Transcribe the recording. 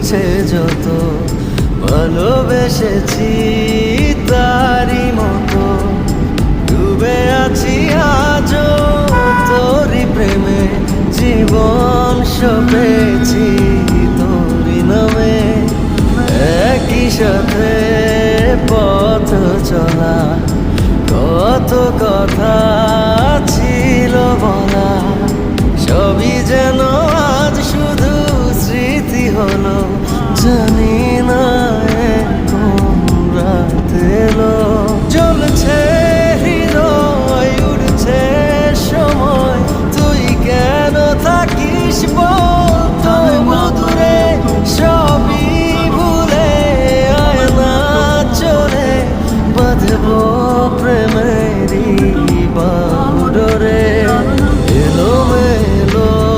ঘুরছে যত, ভালোবেসেছি তারই মতো, ডুবে আছি আজও তোরই প্রেমে, জীবন সপেছি তোরই নামে। একই সাথে পথ চলা, কত কথা ছিল বলা, সবই যেন আজ শুধু স্মৃতি হলো। জানি না কোন রাত এলো, জ্বলছে হৃদয়, উড়ছে সময়, তুই কেন থাকিস